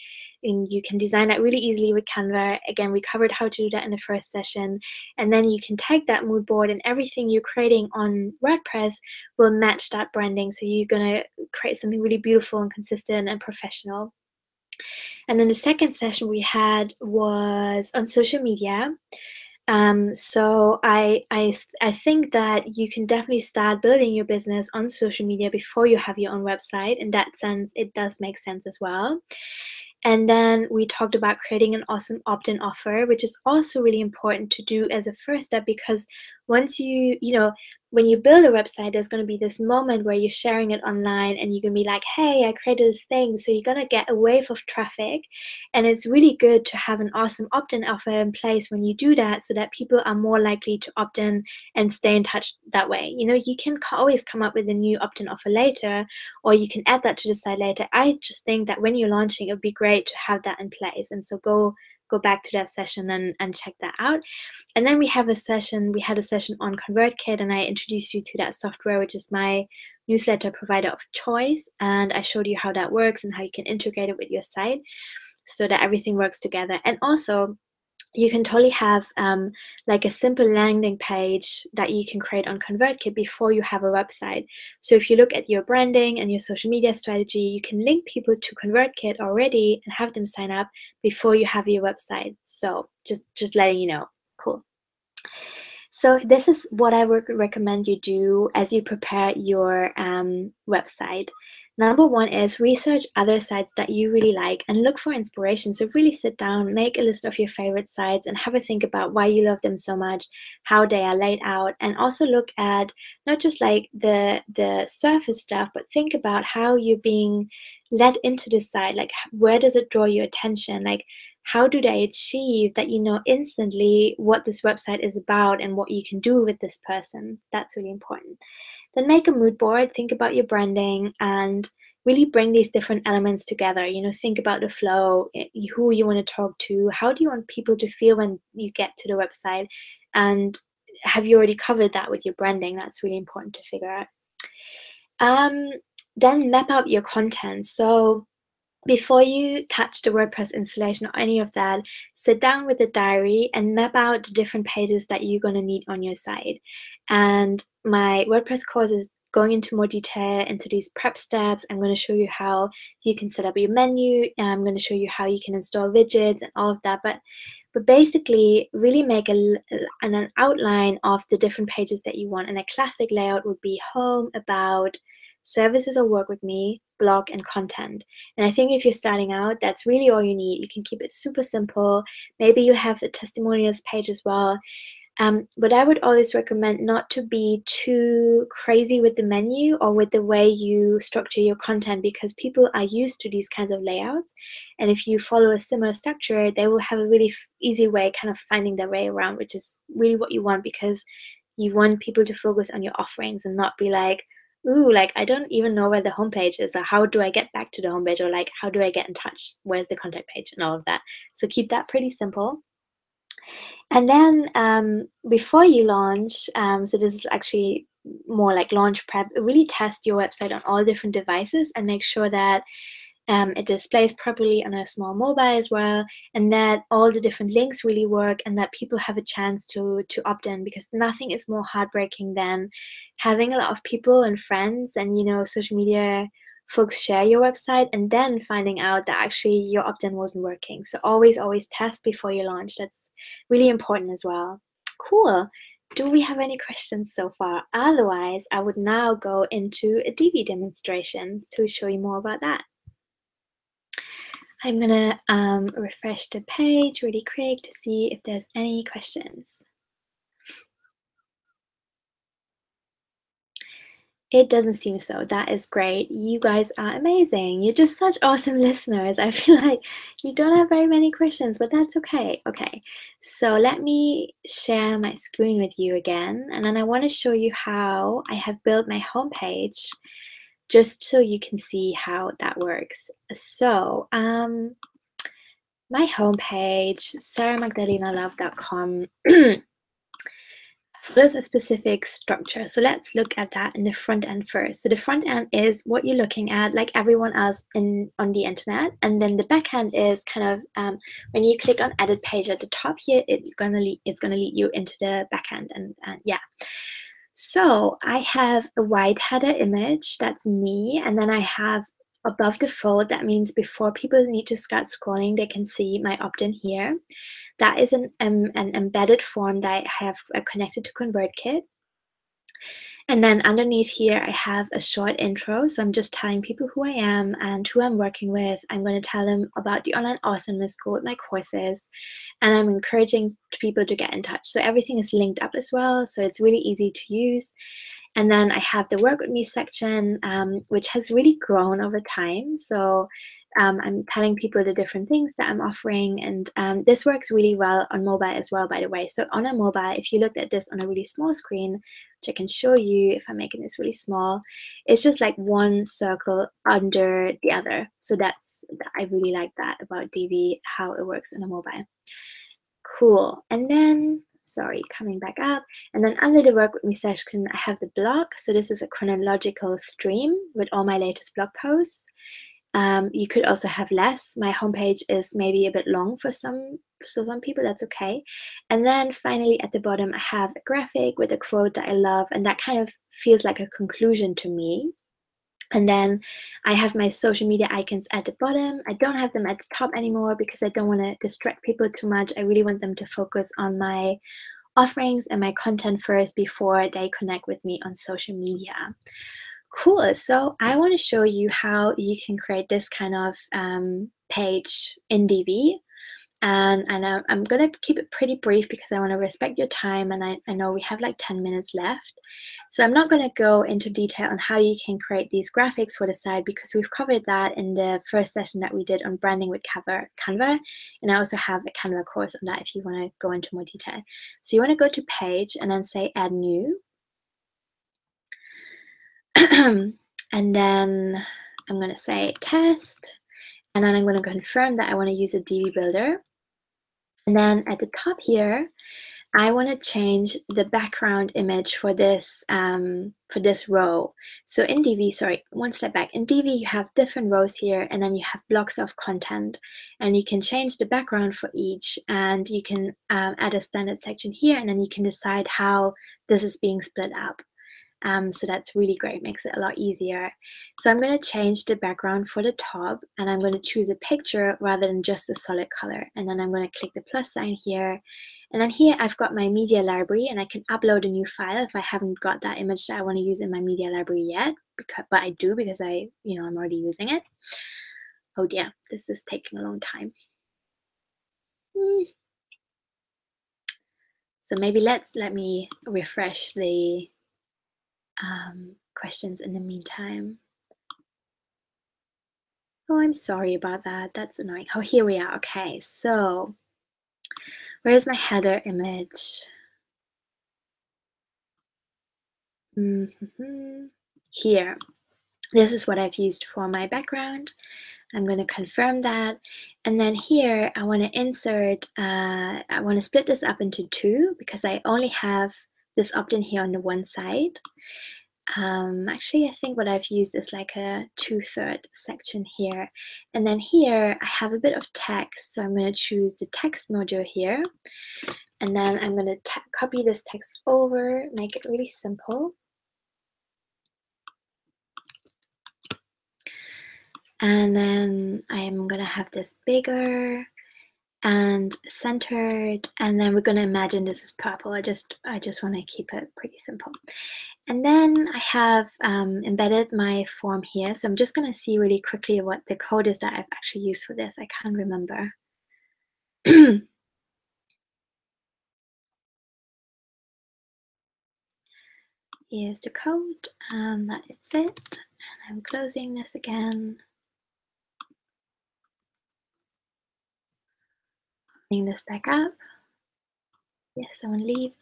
and you can design that really easily with Canva. Again, we covered how to do that in the first session. And then you can tag that mood board, and everything you're creating on WordPress will match that branding. So you're going to create something really beautiful and consistent and professional. And then the second session we had was on social media. So I think that you can definitely start building your business on social media before you have your own website. In that sense, it does make sense as well. And then we talked about creating an awesome opt-in offer, which is also really important to do as a first step, because once when you build a website, there's going to be this moment where you're sharing it online and you're going to be like, hey, I created this thing. So you're going to get a wave of traffic. And it's really good to have an awesome opt-in offer in place when you do that, so that people are more likely to opt in and stay in touch that way. You can always come up with a new opt-in offer later, or you can add that to the site later. I just think that when you're launching, it would be great to have that in place. And so go back to that session and check that out. And then we had a session on ConvertKit, and I introduced you to that software, which is my newsletter provider of choice. And I showed you how that works and how you can integrate it with your site so that everything works together. And also, you can totally have like a simple landing page that you can create on ConvertKit before you have a website. So if you look at your branding and your social media strategy, you can link people to ConvertKit already and have them sign up before you have your website. So just letting you know. Cool. So this is what I would recommend you do as you prepare your website. Number one is research other sites that you really like and look for inspiration. So really sit down, make a list of your favorite sites and have a think about why you love them so much, how they are laid out, and also look at not just like the surface stuff, but think about how you're being led into the site. Like, where does it draw your attention? Like, how do they achieve that you know instantly what this website is about and what you can do with this person? That's really important. Then make a mood board, think about your branding, and really bring these different elements together. Think about the flow, who you want to talk to, how do you want people to feel when you get to the website, and have you already covered that with your branding? That's really important to figure out. Then map out your content. So before you touch the WordPress installation or any of that, sit down with a diary and map out the different pages that you're going to need on your site. And my WordPress course is going into more detail into these prep steps. I'm going to show you how you can set up your menu. I'm going to show you how you can install widgets and all of that. But basically, really make an outline of the different pages that you want. And a classic layout would be home, about, services or work with me, blog, and content. And I think if you're starting out, that's really all you need. You can keep it super simple. Maybe you have a testimonials page as well. But I would always recommend not to be too crazy with the menu or with the way you structure your content, because people are used to these kinds of layouts. And if you follow a similar structure, they will have a really easy way kind of finding their way around, which is really what you want, because you want people to focus on your offerings and not be like, ooh, like, I don't even know where the homepage is, or how do I get back to the homepage, or like, how do I get in touch? Where's the contact page and all of that? So keep that pretty simple. And then before you launch, so this is actually more like launch prep, really test your website on all different devices and make sure that it displays properly on a small mobile as well, and that all the different links really work and that people have a chance to opt in, because nothing is more heartbreaking than having a lot of people and friends and social media folks share your website and then finding out that actually your opt-in wasn't working. So always test before you launch. That's really important as well. Cool. Do we have any questions so far? Otherwise, I would now go into a DV demonstration to show you more about that. I'm gonna refresh the page really quick to see if there's any questions. It doesn't seem so. That is great. You guys are amazing. You're just such awesome listeners. I feel like you don't have very many questions, but that's okay. Okay, so let me share my screen with you again, and then I want to show you how I have built my homepage, just so you can see how that works. So, my homepage, sarahmagdalenalove.com, follows a specific structure. So let's look at that in the front end first. So the front end is what you're looking at, like everyone else on the internet, and then the back end is kind of when you click on edit page at the top here, it's gonna lead you into the back end, and yeah. So I have a white header image, that's me, and then I have above the fold, that means before people need to start scrolling, they can see my opt-in here. That is an embedded form that I have connected to ConvertKit. And then underneath here, I have a short intro. So I'm just telling people who I am and who I'm working with. I'm going to tell them about the Online Awesomeness School, my courses, and I'm encouraging people to get in touch. So everything is linked up as well. So it's really easy to use. And then I have the Work With Me section, which has really grown over time. So I'm telling people the different things that I'm offering. And this works really well on mobile as well, by the way. So on a mobile, if you looked at this on a really small screen, which I can show you if I'm making this really small, it's just like one circle under the other. So I really like that about DV, how it works on a mobile. Cool. And then, sorry, coming back up. And then under the Work With Me section, I have the blog. So this is a chronological stream with all my latest blog posts. You could also have less. My homepage is maybe a bit long for some people, that's okay. And then finally at the bottom, I have a graphic with a quote that I love, and that kind of feels like a conclusion to me. And then I have my social media icons at the bottom. I don't have them at the top anymore because I don't want to distract people too much. I really want them to focus on my offerings and my content first before they connect with me on social media. Cool. So I want to show you how you can create this kind of page in DV. And I'm going to keep it pretty brief because I want to respect your time, and I know we have like 10 minutes left. So I'm not going to go into detail on how you can create these graphics for the site because we've covered that in the first session that we did on branding with Canva. And I also have a Canva course on that if you want to go into more detail. So you want to go to page and then say add new. And then I'm going to say test. And then I'm going to confirm that I want to use a DV builder. And then at the top here, I want to change the background image for this row. So in DV, sorry, one step back. In DV, you have different rows here, and then you have blocks of content, and you can change the background for each, and you can add a standard section here, and then you can decide how this is being split up. So that's really great, makes it a lot easier. So I'm going to change the background for the top, and I'm going to choose a picture rather than just a solid color. And then I'm going to click the plus sign here. And then here I've got my media library, and I can upload a new file if I haven't got that image that I want to use in my media library yet. But I do because I'm already using it. Oh dear, this is taking a long time. So maybe let me refresh the questions in the meantime. Oh, I'm sorry about that. That's annoying. Oh, here we are. Okay, so where's my header image? Here. This is what I've used for my background. I'm going to confirm that. And then here, I want to insert, I want to split this up into two because I only have this opt-in here on the one side. Actually, I think what I've used is like a 2/3 section here. And then here, I have a bit of text. So I'm going to choose the text module here. And then I'm going to copy this text over, make it really simple. And then I'm going to have this bigger and centered. And then we're going to imagine this is purple. I just want to keep it pretty simple. And then I have embedded my form here. So I'm just going to see really quickly what the code is that I've actually used for this. I can't remember. Here's the code. That is it. And I'm closing this again. Opening this back up. Yes, I want to leave.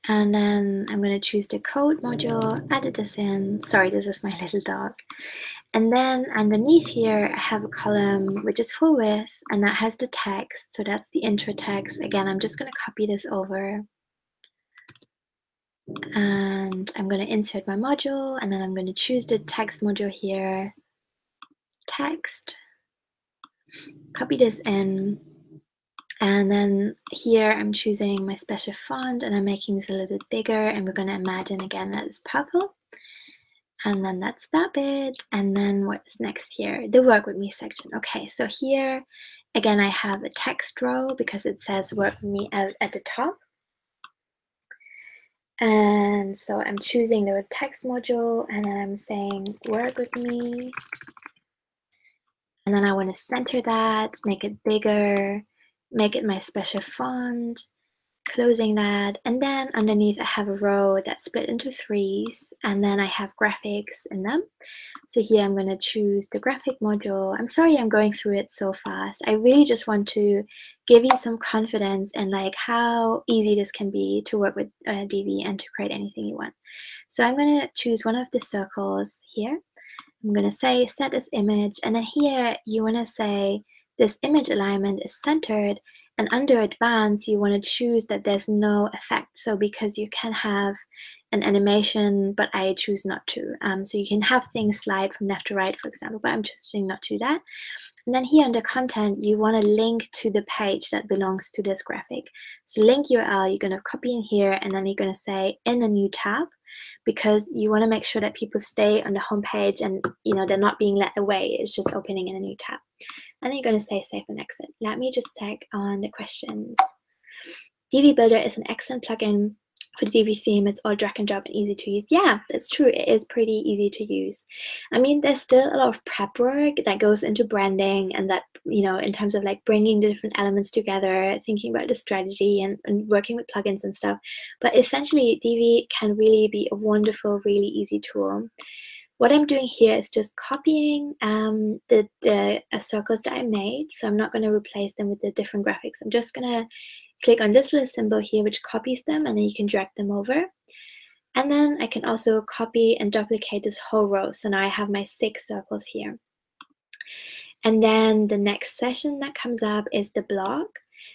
And then I'm going to choose the code module, add this in. Sorry, this is my little dog. And then underneath here, I have a column which is full width, and that has the text. So that's the intro text. Again, I'm just going to copy this over. And I'm going to insert my module, and then I'm going to choose the text module here. Text. Copy this in. And then here I'm choosing my special font, and I'm making this a little bit bigger, and we're going to imagine again that it's purple. And then that's that bit. And then what's next here? The Work With Me section. Okay, so here, again, I have a text row because it says Work With Me at the top. And so I'm choosing the text module, and then I'm saying work with me. And then I want to center that, make it bigger, make it my special font, closing that. And then underneath I have a row that's split into threes, and then I have graphics in them. So here I'm going to choose the graphic module. I'm sorry I'm going through it so fast. I really just want to give you some confidence in like how easy this can be to work with Divi and to create anything you want. So I'm going to choose one of the circles here. I'm going to say set as image, and then here you want to say this image alignment is centered, and under advanced you want to choose that there's no effect. So because you can have an animation, but I choose not to. So you can have things slide from left to right, for example, but I'm choosing not to do that. And then here under content, you want to link to the page that belongs to this graphic. So link URL, you're going to copy in here, and then you're going to say in a new tab, because you want to make sure that people stay on the home page and they're not being led away. It's just opening in a new tab. And then you're going to say save and exit. Let me just take on the questions. Divi Builder is an excellent plugin for the Divi theme. It's all drag and drop and easy to use. Yeah, that's true. It is pretty easy to use. I mean, there's still a lot of prep work that goes into branding, and that, in terms of like bringing the different elements together, thinking about the strategy and working with plugins and stuff. But essentially, Divi can really be a wonderful, really easy tool. What I'm doing here is just copying the circles that I made. So I'm not going to replace them with the different graphics. I'm just going to click on this little symbol here, which copies them, and then you can drag them over. And then I can also copy and duplicate this whole row. So now I have my 6 circles here. And then the next session that comes up is the blog.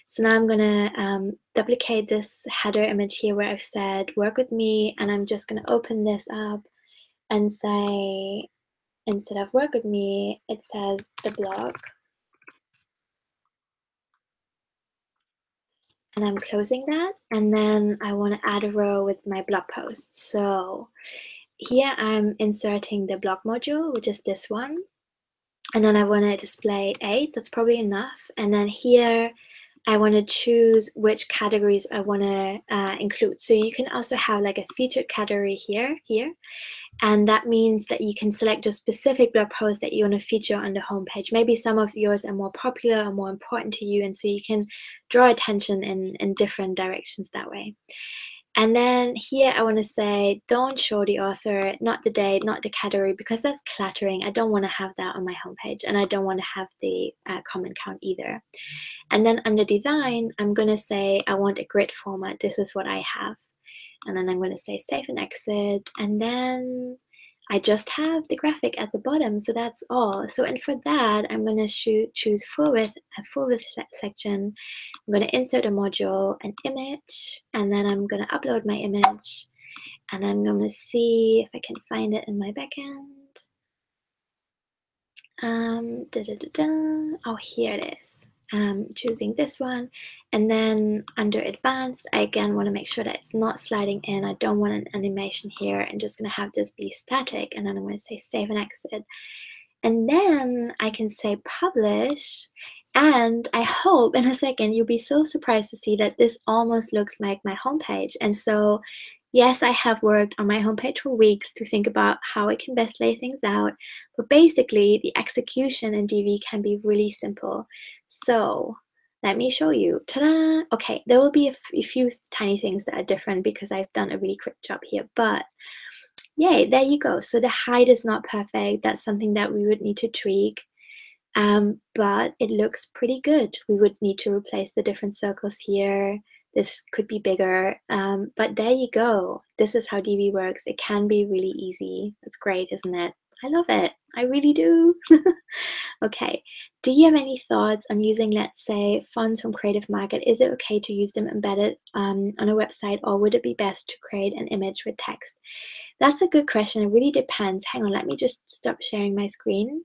So now I'm going to duplicate this header image here where I've said work with me, and I'm just going to open this up and say, instead of work with me, it says the blog. And I'm closing that, and then I want to add a row with my blog post. So here I'm inserting the blog module, which is this one, and then I want to display 8. That's probably enough. And then here I want to choose which categories I want to include. So you can also have like a featured category here, and that means that you can select a specific blog post that you want to feature on the homepage. Maybe some of yours are more popular or more important to you, and so you can draw attention in different directions that way. And then here I want to say, don't show the author, not the date, not the category, because that's cluttering. I don't want to have that on my homepage, and I don't want to have the comment count either. And then under design, I'm going to say I want a grid format. This is what I have. And then I'm going to say save and exit. And then I just have the graphic at the bottom. So that's all. So, and for that, I'm going to choose full width, a full width section. I'm going to insert a module, an image, and then I'm going to upload my image. And I'm going to see if I can find it in my backend. Oh, here it is. Choosing this one, and then under advanced, I again want to make sure that it's not sliding in. I don't want an animation here. I'm just going to have this be static, and then I'm going to say save and exit. And then I can say publish, and I hope in a second you'll be so surprised to see that this almost looks like my homepage. And so yes, I have worked on my homepage for weeks to think about how I can best lay things out, but basically the execution in Divi can be really simple. So let me show you. Ta-da! Okay, there will be a few tiny things that are different because I've done a really quick job here, but yay, there you go. So the height is not perfect. That's something that we would need to tweak. But it looks pretty good. We would need to replace the different circles here. This could be bigger, but there you go. This is how Divi works. It can be really easy. It's great, isn't it? I love it. I really do. Okay, do you have any thoughts on using, let's say, fonts from Creative Market? Is it okay to use them embedded on a website, or would it be best to create an image with text? That's a good question. It really depends. Hang on, let me just stop sharing my screen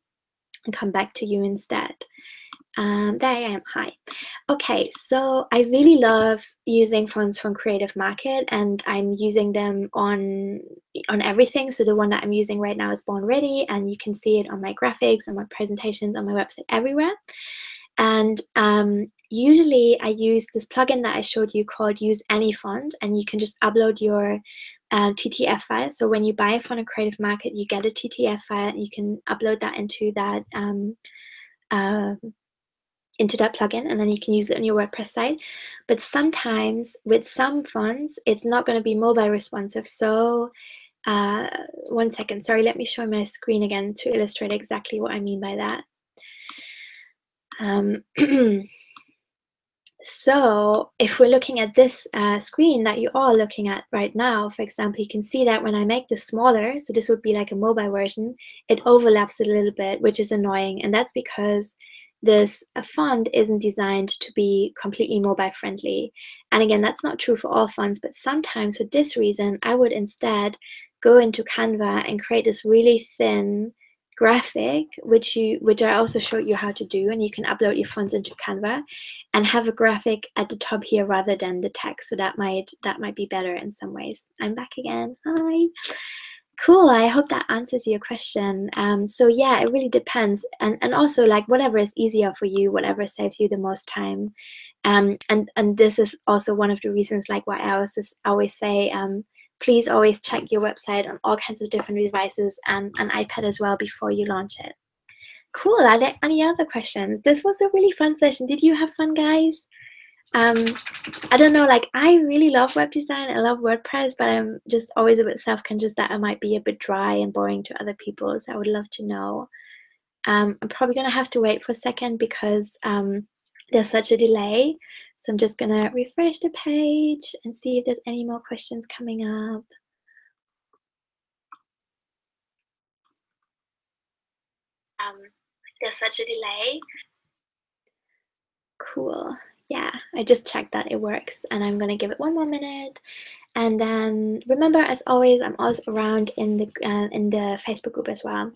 and come back to you instead. There I am. Hi. Okay, so I really love using fonts from Creative Market, and I'm using them on everything. So the one that I'm using right now is Born Ready, and you can see it on my graphics, on my presentations, on my website, everywhere. And usually I use this plugin that I showed you called Use Any Font, and you can just upload your TTF file. So when you buy a font on Creative Market, you get a TTF file, and you can upload that into that plugin, and then you can use it on your WordPress site. But sometimes with some fonts, it's not going to be mobile responsive. So 1 second, sorry, let me show my screen again to illustrate exactly what I mean by that. So if we're looking at this screen that you're all looking at right now, for example, you can see that when I make this smaller, so this would be like a mobile version, it overlaps a little bit, which is annoying. And that's because this font isn't designed to be completely mobile friendly. And again, that's not true for all fonts, but sometimes for this reason, I would instead go into Canva and create this really thin graphic, which I also showed you how to do, and you can upload your fonts into Canva and have a graphic at the top here rather than the text. So that might be better in some ways. I'm back again. Hi. Cool. I hope that answers your question. So yeah, it really depends, and also like whatever is easier for you, whatever saves you the most time. And this is also one of the reasons like why I always say please always check your website on all kinds of different devices and an iPad as well before you launch it. Cool. Are there any other questions? This was a really fun session. Did you have fun, guys? I don't know, like I really love web design. I love WordPress, but I'm just always a bit self-conscious that I might be a bit dry and boring to other people. So I would love to know. I'm probably gonna have to wait for a second because there's such a delay. So I'm just gonna refresh the page and see if there's any more questions coming up. There's such a delay. Cool. Yeah, I just checked that it works, and I'm gonna give it 1 more minute. And then remember, as always, I'm also around in the Facebook group as well.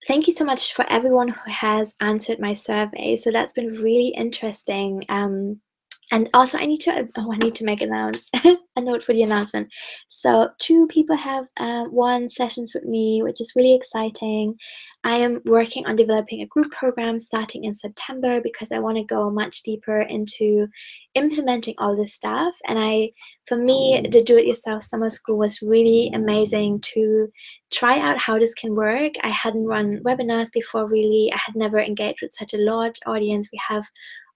Thank you so much for everyone who has answered my survey. So that's been really interesting. And also I need to make a note for the announcement. So 2 people have won sessions with me, which is really exciting. I am working on developing a group program starting in September because I want to go much deeper into implementing all this stuff. And for me, the do-it-yourself summer school was really amazing to try out how this can work. I hadn't run webinars before, really. I had never engaged with such a large audience. We have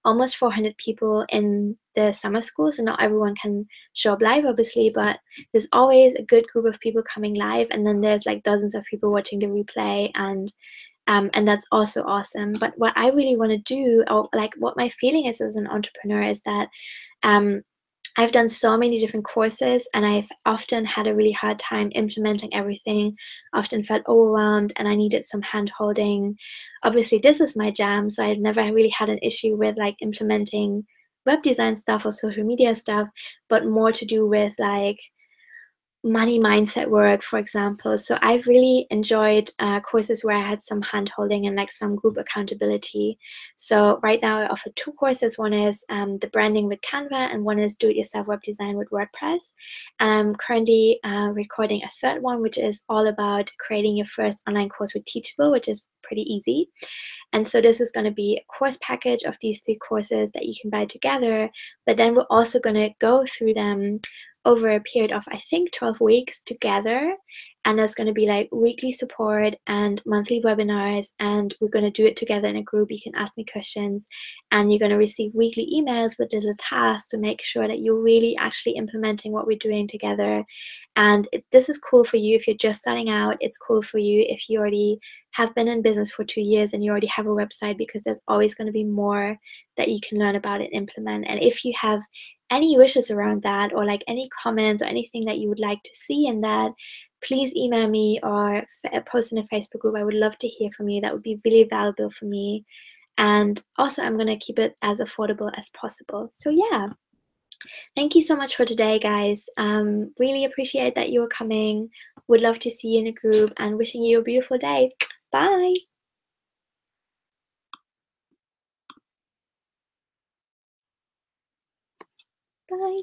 almost 400 people in the summer school, so not everyone can show up live, obviously, but there's always a good group of people coming live, and then there's like dozens of people watching the replay, and that's also awesome. But what I really want to do, or like what my feeling is as an entrepreneur, is that I've done so many different courses, and I've often had a really hard time implementing everything, often felt overwhelmed, and I needed some hand holding. Obviously, this is my jam, so I've never really had an issue with like implementing web design stuff or social media stuff, but more to do with like money mindset work, for example. So I've really enjoyed courses where I had some hand holding and like some group accountability. So right now I offer 2 courses. One is the branding with Canva, and one is do-it-yourself web design with WordPress. And I'm currently recording a 3rd one, which is all about creating your first online course with Teachable, which is pretty easy. And so this is going to be a course package of these 3 courses that you can buy together, but then we're also going to go through them over a period of, I think, 12 weeks together. And there's going to be like weekly support and monthly webinars, and we're going to do it together in a group. You can ask me questions, and you're going to receive weekly emails with little tasks to make sure that you're really actually implementing what we're doing together. And this is cool for you if you're just starting out. It's cool for you if you already have been in business for 2 years and you already have a website, because there's always going to be more that you can learn about and implement. And if you have any wishes around that, or like any comments or anything that you would like to see in that, please email me or post in a Facebook group. I would love to hear from you. That would be really valuable for me. And also, I'm going to keep it as affordable as possible. So yeah, thank you so much for today, guys. Really appreciate that you were coming. Would love to see you in a group, and wishing you a beautiful day. Bye. Bye.